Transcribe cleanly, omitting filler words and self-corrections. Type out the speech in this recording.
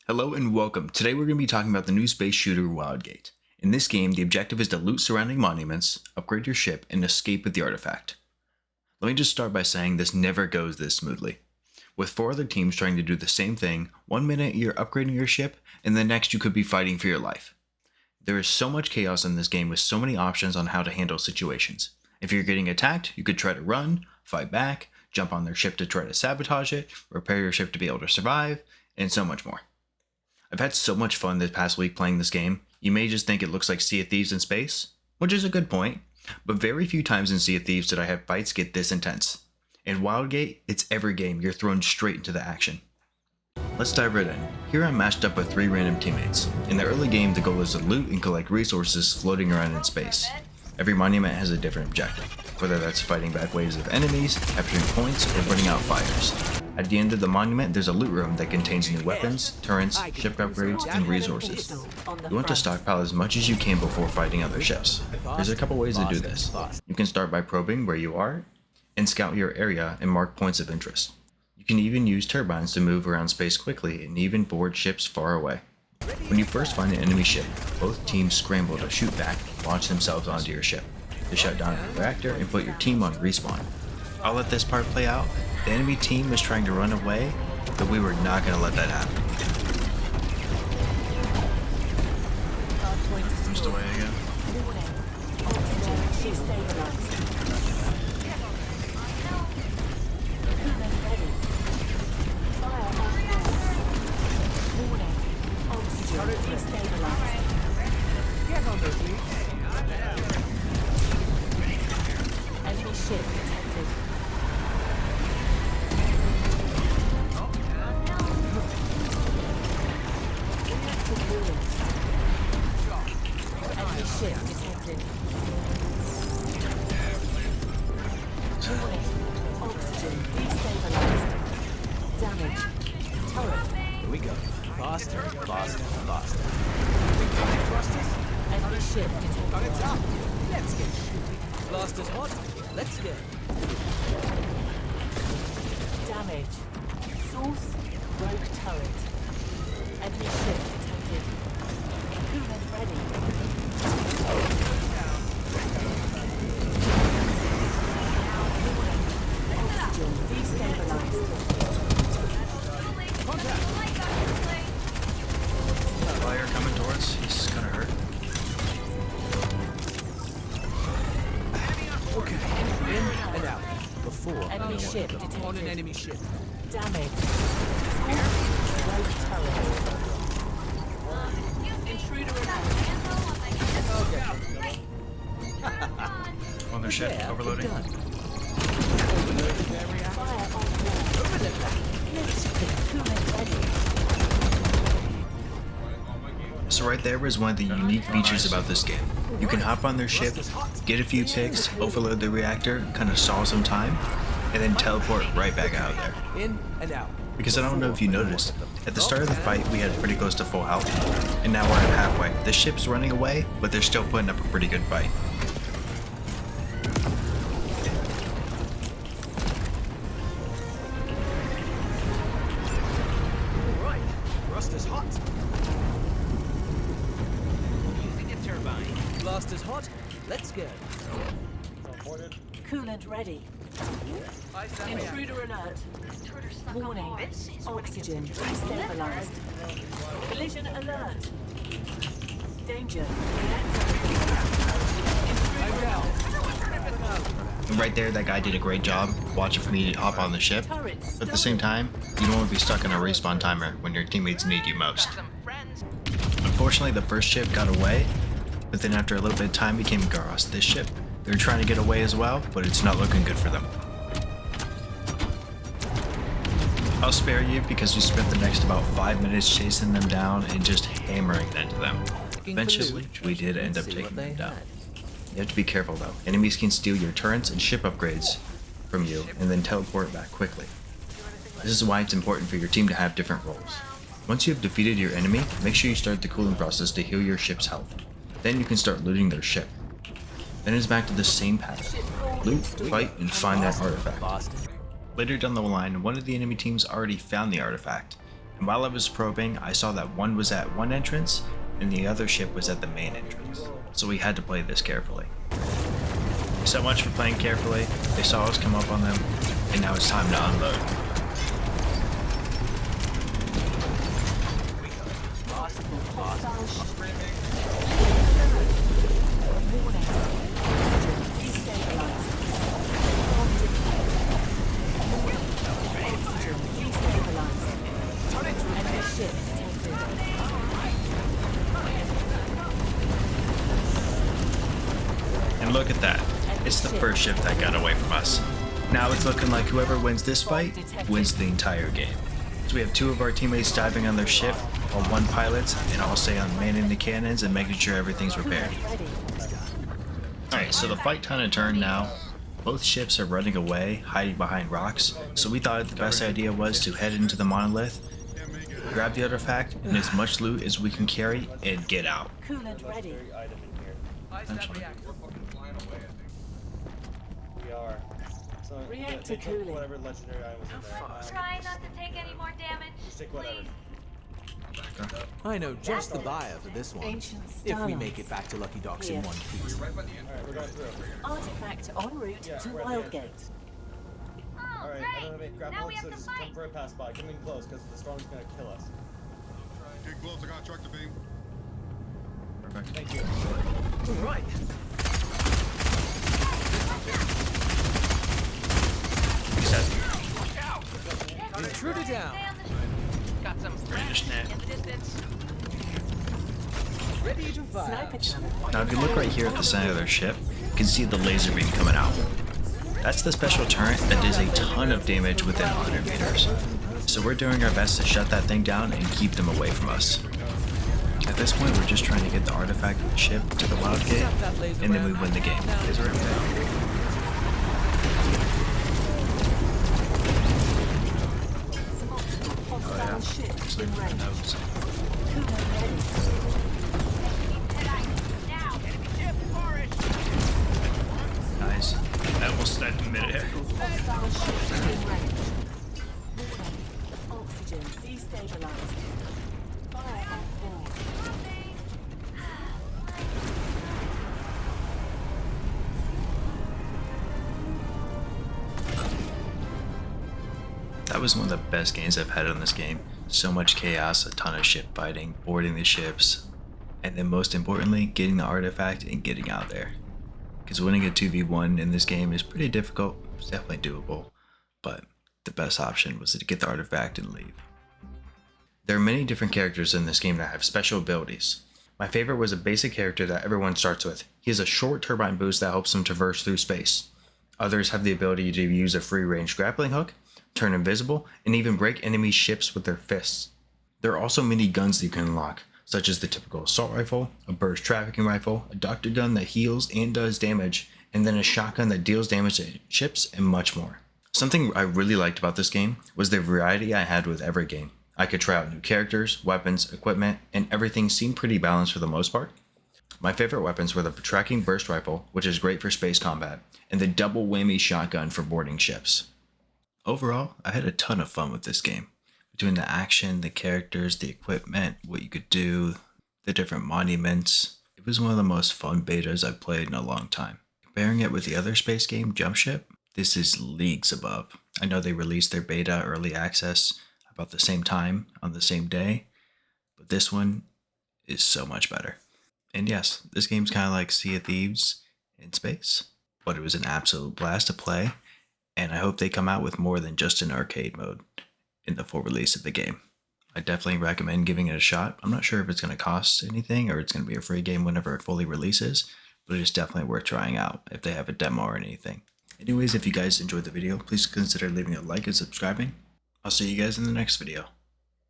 Hello and welcome. Today we're going to be talking about the new space shooter Wildgate. In this game, the objective is to loot surrounding monuments, upgrade your ship, and escape with the artifact. Let me just start by saying this never goes this smoothly. With 4 other teams trying to do the same thing, one minute you're upgrading your ship, and the next you could be fighting for your life. There is so much chaos in this game with so many options on how to handle situations. If you're getting attacked, you could try to run, fight back, jump on their ship to try to sabotage it, repair your ship to be able to survive, and so much more. I've had so much fun this past week playing this game. You may just think it looks like Sea of Thieves in space, which is a good point, but very few times in Sea of Thieves did I have fights get this intense. In Wildgate, it's every game you're thrown straight into the action. Let's dive right in. Here I'm matched up with 3 random teammates. In the early game, the goal is to loot and collect resources floating around in space. Every monument has a different objective, whether that's fighting back waves of enemies, capturing points, or putting out fires. At the end of the monument, there's a loot room that contains new weapons, turrets, ship upgrades, and resources. You want to stockpile as much as you can before fighting other ships. There's a couple ways to do this. You can start by probing where you are, and scout your area and mark points of interest. You can even use turbines to move around space quickly and even board ships far away. When you first find an enemy ship, both teams scramble to shoot back and launch themselves onto your ship, to shut down the reactor and put your team on respawn. I'll let this part play out. The enemy team was trying to run away, but we were not going to let that happen. Just away again. Get on those leads. Enemy ship detected. Enemy ship detected. Oxygen destabilized. Damage. Turret. Here we go. Faster, faster, faster. Enemy ship detected. On its up. Let's get shooting. Blasters hot. Let's go. Damage. Source. Rogue turret. Enemy ship detected. Improvement ready. Oxygen destabilized. Fire coming towards. He's kind of hurt. Okay. In and out. Before. Enemy ship detected. On an enemy ship. Damage. Rogue turret. Intruder On their ship, Yeah, overloading. done. fire on board. Over the back. Let's get improvement ready. So right there was one of the unique features about this game. You can hop on their ship, get a few picks, overload the reactor, kind of stall some time, and then teleport right back out of there. In and out. Because I don't know if you noticed, at the start of the fight we had pretty close to full health, and now we're at halfway. The ship's running away, but they're still putting up a pretty good fight. Right. Thruster's hot. Using a turbine. Blasters hot. Let's go. Coolant ready. Intruder alert. Warning. Oxygen destabilized. Collision alert. Danger. I'm down. And right there, that guy did a great job watching for me to hop on the ship. Turrets. But at the same time, you don't want to be stuck in a respawn timer when your teammates need you most. Unfortunately, the first ship got away, but then after a little bit of time became Garos, this ship. They're trying to get away as well, but it's not looking good for them. I'll spare you because we spent the next about 5 minutes chasing them down and just hammering into them. Eventually, we did end up taking them down. You have to be careful though. Enemies can steal your turrets and ship upgrades from you and then teleport back quickly. This is why it's important for your team to have different roles. Once you have defeated your enemy, make sure you start the cooling process to heal your ship's health. Then you can start looting their ship. Then it's back to the same pattern. Loot, fight, and find that artifact. Later down the line, one of the enemy teams already found the artifact, And while I was probing, I saw that one was at one entrance and the other ship was at the main entrance. So we had to play this carefully. So much for playing carefully. They saw us come up on them, and now it's time to unload. And look at that. It's the first ship that got away from us. Now it's looking like whoever wins this fight wins the entire game. So we have two of our teammates diving on their ship while one pilots, and I'll stay on manning the cannons and making sure everything's repaired. Alright, so the fight kind of turned now. Both ships are running away, hiding behind rocks, so we thought the best idea was to head into the monolith, grab the artifact and as much loot as we can carry, and get out. Coolant ready. We are. So, Reactor they took cooling. whatever legendary item was in there. Try not to take any more damage, Just take whatever. please. I know just the buyer for this one. Ancient If we starlights. make it back to Lucky Docks in Here. one piece. Alright, we're going through. Artifact en route to right Wildgate. Oh, Alright, I don't have any great. grapple, Now we have so to just fight. come right past by. Come in close, because the storm's gonna kill us. Get close, I got tractor beam. Perfect. Thank you. Right. He said, Intruder down. Stay on the Got some British net. in the distance. Ready to fire. Sniper cannon. Now if you look right here at the center of their ship, you can see the laser beam coming out. That's the special turret that does a ton of damage within 100 meters. So we're doing our best to shut that thing down and keep them away from us. At this point, we're just trying to get the artifact of the ship to the Wildgate, and then we win the game. Hostile ships in range. Coolant ready. now. Nice. I almost died in midair. Hostile ships in range. Warning. Oxygen destabilized. Fire on board. That was one of the best games I've had on this game. So much chaos, a ton of ship fighting, boarding the ships, and then most importantly, getting the artifact and getting out there. Because winning a 2v1 in this game is pretty difficult, it's definitely doable, but the best option was to get the artifact and leave. There are many different characters in this game that have special abilities. My favorite was a basic character that everyone starts with. He has a short turbine boost that helps him traverse through space. Others have the ability to use a free-range grappling hook, turn invisible, and even break enemy ships with their fists. There are also many guns that you can unlock, such as the typical assault rifle, a burst trafficking rifle, a doctor gun that heals and does damage, and then a shotgun that deals damage to ships, and much more. Something I really liked about this game was the variety I had with every game. I could try out new characters, weapons, equipment, and everything seemed pretty balanced for the most part. My favorite weapons were the tracking burst rifle, which is great for space combat, and the double whammy shotgun for boarding ships. Overall, I had a ton of fun with this game. Between the action, the characters, the equipment, what you could do, the different monuments, it was one of the most fun betas I've played in a long time. Comparing it with the other space game, Jump Ship, this is leagues above. I know they released their beta early access about the same time on the same day, but this one is so much better. And yes, this game's kind of like Sea of Thieves in space, but it was an absolute blast to play. And I hope they come out with more than just an arcade mode in the full release of the game. I definitely recommend giving it a shot. I'm not sure if it's going to cost anything or it's going to be a free game whenever it fully releases, but it's definitely worth trying out if they have a demo or anything. Anyways, if you guys enjoyed the video, please consider leaving a like and subscribing. I'll see you guys in the next video.